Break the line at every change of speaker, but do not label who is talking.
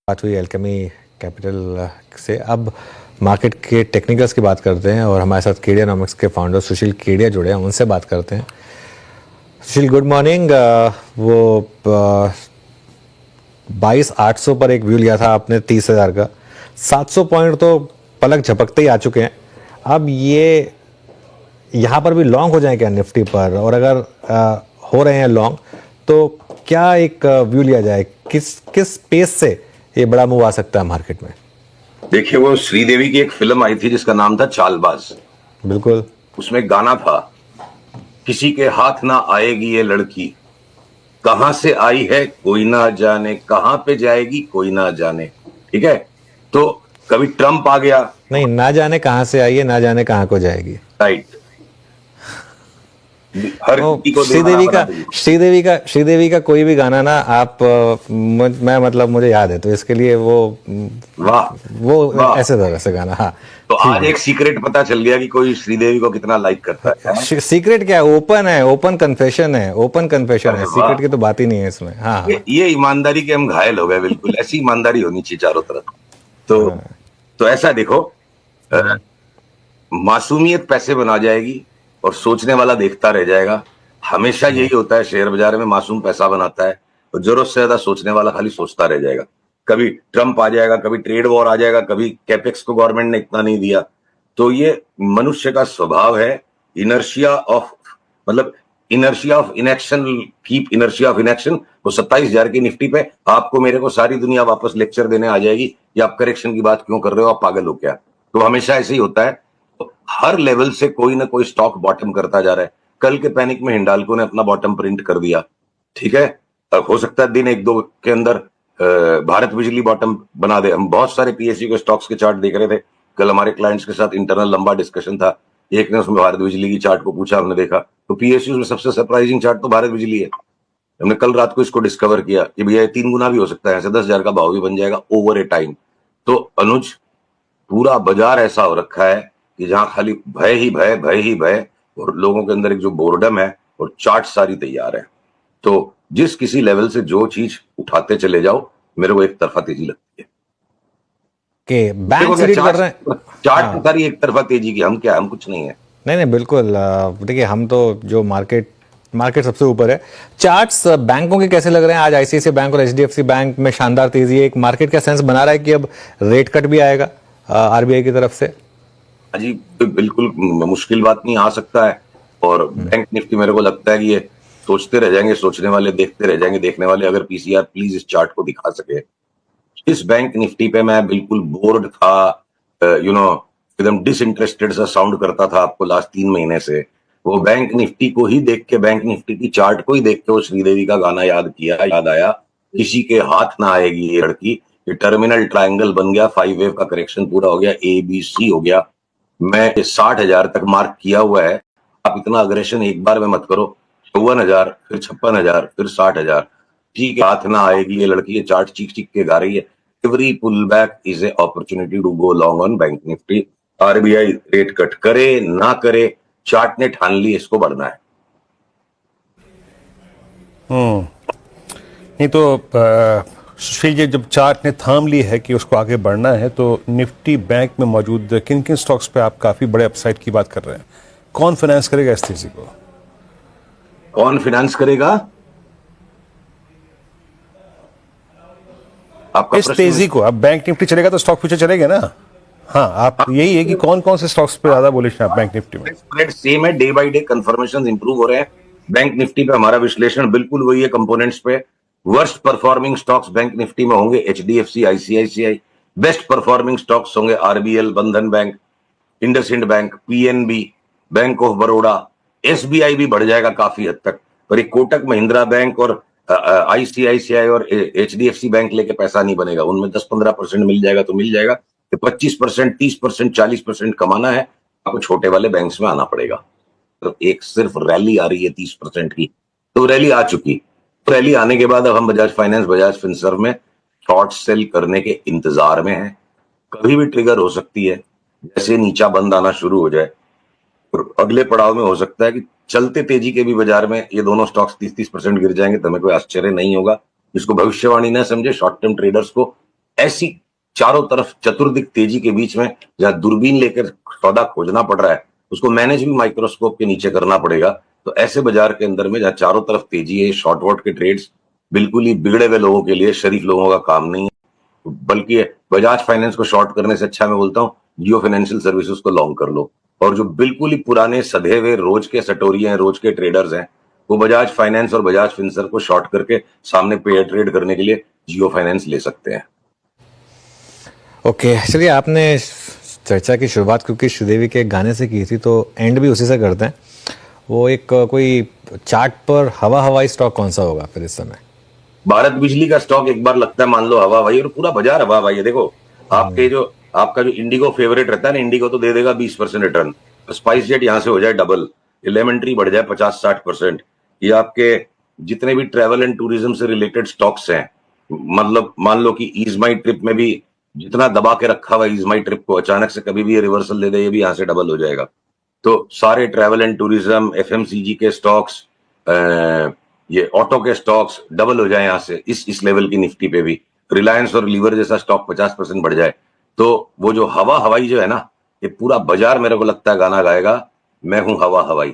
बात हुई alchemy capital से। अब मार्केट के टेक्निकल्स की बात करते हैं और हमारे साथ केडियानॉमिक्स के फाउंडर सुशील केडिया जुड़े हैं, उनसे बात करते हैं। सुशील, गुड मॉर्निंग। वो 22,800 पर एक व्यू लिया था आपने 30,000 का, 700 पॉइंट तो पलक झपकते ही आ चुके हैं। अब ये यहाँ पर भी लॉन्ग हो जाए क्या निफ्टी पर, और अगर हो रहे हैं लॉन्ग तो क्या एक व्यू लिया जाए, किस पेस से ये बड़ा मूव आ सकता है मार्केट में?
देखिए, वो श्रीदेवी की एक फिल्म आई थी जिसका नाम था चालबाज।
बिल्कुल।
उसमें एक गाना था, किसी के हाथ ना आएगी ये लड़की, कहां से आई है कोई ना जाने, कहां पे जाएगी कोई ना जाने। ठीक है, तो कभी ट्रम्प आ गया,
नहीं, ना जाने कहां से आई है, ना जाने कहां को जाएगी।
राइट। हर किसी को दीवाना बना देगी।
श्रीदेवी का कोई भी गाना ना आप मैं मतलब मुझे याद है, तो इसके लिए वो
वाह
ऐसे तरह से गाना। हाँ,
तो आज एक सीक्रेट पता चल गया कि कोई श्रीदेवी को कितना लाइक करता है।
सीक्रेट क्या है? ओपन कन्फेशन है। सीक्रेट की तो बात ही नहीं है इसमें। हाँ,
ये ईमानदारी के हम घायल हो गए। बिल्कुल ऐसी ईमानदारी होनी चाहिए चारों तरफ। तो ऐसा देखो, मासूमियत पैसे बना जाएगी और सोचने वाला देखता रह जाएगा। हमेशा यही होता है शेयर बाजार में, मासूम पैसा बनाता है और जरूरत से ज्यादा सोचने वाला खाली सोचता रह जाएगा। कभी ट्रम्प आ जाएगा, कभी ट्रेड वॉर आ जाएगा, कभी कैपेक्स को गवर्नमेंट ने इतना नहीं दिया। तो ये मनुष्य का स्वभाव है, inertia of inaction, keep inertia of inaction. वो 27,000 की निफ्टी पे आपको मेरे को सारी दुनिया वापस लेक्चर देने आ जाएगी कि आप करेक्शन की बात क्यों कर रहे हो, आप पागल हो क्या। तो हमेशा ऐसे ही होता है। तो हर लेवल से कोई ना कोई स्टॉक बॉटम करता जा रहा है। कल के पैनिक में हिंडाल्को ने अपना बॉटम प्रिंट कर दिया। ठीक है, हो सकता है दिन एक दो के अंदर भारत बिजली बॉटम बना दे। हम बहुत सारे पीएसयू के स्टॉक्स के चार्ट देख रहे थे कल, हमारे क्लाइंट्स के साथ इंटरनल लंबा डिस्कशन था। एक ने उसमें भारत बिजली की चार्ट को पूछा, हमने देखा तो पीएसयू में सबसे सरप्राइजिंग चार्ट तो भारत बिजली है। हमने कल रात को इसको डिस्कवर किया कि भैया ये 3 गुना भी हो सकता है, ऐसे 10,000 का भाव भी बन जाएगा ओवर ए टाइम। तो अनुज, पूरा बाजार ऐसा हो रखा है कि जहां खाली भय ही भय और लोगों के अंदर एक जो बोर्डम है, और चार्ट सारी तैयार है। तो जिस किसी लेवल से जो चीज उठाते चले जाओ, मेरे को एक तरफा तेजी लगती है
कि बैंक रीड कर रहे हैं।
चार्ट सारी एक तरफा तेजी की, हम क्या, हम कुछ नहीं है।
नहीं, बिल्कुल। देखिए, हम तो जो मार्केट सबसे ऊपर है। चार्ट्स बैंकों के कैसे लग रहे हैं? आज आईसीआईसीआई बैंक और एचडीएफसी बैंक में शानदार तेजी है। एक मार्केट का सेंस बना रहा है कि अब रेट कट भी आएगा आरबीआई की तरफ से।
जी बिल्कुल, मुश्किल बात नहीं, आ सकता है। और बैंक निफ्टी मेरे को लगता है कि ये सोचते रह जाएंगे, सोचने वाले देखते रह जाएंगे, देखने वाले। अगर पीसीआर प्लीज इस चार्ट को दिखा सके। इस बैंक निफ्टी पे मैं बिल्कुल बोर्ड था, एकदम डिसइंटरेस्टेड सा साउंड करता था आपको लास्ट 3 महीने से। वो बैंक निफ्टी को ही देख के, बैंक निफ्टी की चार्ट को ही देख के वो श्रीदेवी का गाना याद आया, किसी के हाथ ना आएगी ये लड़की। ये टर्मिनल ट्रायंगल बन गया, 5 वेव का करेक्शन पूरा हो गया, ABC हो गया। मैं 60,000 तक मार्क किया हुआ है। आप इतना अग्रेशन एक बार में मत करो। 54,000, फिर 56,000, फिर 60,000। ठीक है, हाथ ना आएगी ये लड़की, ये चार्ट चीख चीख के गा रही है। Every pull back is a opportunity to go long on bank Nifty. RBI rate cut करे ना करे, चार्ट ने ठान ली इसको बढ़ना है।
नहीं तो सुशील जी, जब चार्ट ने थाम ली है कि उसको आगे बढ़ना है, तो निफ्टी बैंक में मौजूद किन किन स्टॉक्स पे आप काफी बड़े अपसाइड की बात कर रहे हैं? कौन फाइनेंस करेगा इस तेजी को?
कौन फाइनेंस करेगा आपका
इस तेजी को? अब बैंक निफ्टी चलेगा तो स्टॉक फ्यूचर चलेगा ना। हाँ, आप यही है कि कौन कौन से स्टॉक्स पे ज्यादा बुलिश हैं आप बैंक निफ्टी में?
स्प्रेड सेम है, day by day confirmations improve हो रहे हैं। बैंक निफ्टी पे हमारा विश्लेषण बिल्कुल वही है कंपोनेंट्स पे। Worst performing stocks bank Nifty में होंगे HDFC, ICICI. Best performing stocks होंगे आरबीएल, बंधन bank, IndusInd bank, PNB, bank of Baroda. SBI भी बढ़ जाएगा काफी हद तक, पर एक कोटक महिंद्रा बैंक और आईसीआईसीआई और एचडीएफसी बैंक लेके पैसा नहीं बनेगा। उनमें 10-15% मिल जाएगा तो मिल जाएगा। 25%, 30%, 40% कमाना है, आपको छोटे वाले बैंक्स में आना पड़ेगा। तो एक सिर्फ रैली आ रही है 30% की, तो रैली आ चुकी। तो रैली आने के बाद अब हम बजाज फाइनेंस, बजाज फिनसर्व में शॉर्ट सेल करने के इंतजार में हैं। कभी भी ट्रिगर हो सकती है, जैसे नीचा बंद आना शुरू हो जाए। और अगले पड़ाव में हो सकता है कि चलते तेजी के भी बाजार में ये दोनों स्टॉक्स 30-30% गिर जाएंगे, तो हमें कोई आश्चर्य नहीं होगा। इसको भविष्यवाणी न समझे, शॉर्ट टर्म ट्रेडर्स को ऐसी चारों तरफ चतुर्दिक तेजी के बीच में जहां दूरबीन लेकर सौदा खोजना पड़ रहा है, उसको मैनेज भी माइक्रोस्कोप के नीचे करना पड़ेगा। तो ऐसे बाजार के अंदर में जहां चारों तरफ तेजी है, शॉर्ट वॉट के ट्रेड्स बिल्कुल ही बिगड़े हुए लोगों के लिए, शरीफ लोगों का काम नहीं है। बल्कि बजाज फाइनेंस को शॉर्ट करने से अच्छा मैं बोलता हूं जियो फाइनेंशियल सर्विसेज को लॉन्ग कर लो। और जो बिल्कुल ही पुराने सधे हुए रोज के सटोरी हैं, रोज के ट्रेडर्स हैं, वो बजाज फाइनेंस और बजाज फिनसर को शॉर्ट करके सामने पेयर ट्रेड करने के लिए जियो फाइनेंस ले सकते हैं।
ओके, चलिए आपने चर्चा की शुरुआत क्योंकि श्रीदेवी के गाने से की थी, तो एंड भी उसी से करते हैं। वो एक कोई चार्ट पर हवाई स्टॉक कौन सा होगा फिर इस समय?
भारत बिजली का स्टॉक एक बार लगता है मान लो हवा भाई, और पूरा बाजार हवा भाई है। देखो आपका जो इंडिगो फेवरेट रहता है ना, इंडिगो तो दे देगा 20% रिटर्न, स्पाइस जेट यहां से हो जाए डबल, लेमन ट्री बढ़ जाए 50-60%। ये आपके जितने भी ट्रेवल एंड टूरिज्म से रिलेटेड स्टॉक्स हैं, मतलब मान लो कि ईज माई ट्रिप में भी जितना दबा के रखा हुआ ईज माई ट्रिप को, अचानक से कभी भी ये रिवर्सल दे दे, ये भी यहां से डबल हो जाएगा। तो सारे ट्रैवल एंड टूरिज्म, एफएमसीजी के स्टॉक्स, ये ऑटो के स्टॉक्स डबल हो जाए यहां से, इस लेवल की निफ्टी पे भी। रिलायंस और लीवर जैसा स्टॉक 50% बढ़ जाए, तो वो जो हवाई जो है ना, ये पूरा बाजार मेरे को लगता है गाना गाएगा, मैं हूं हवा हवाई।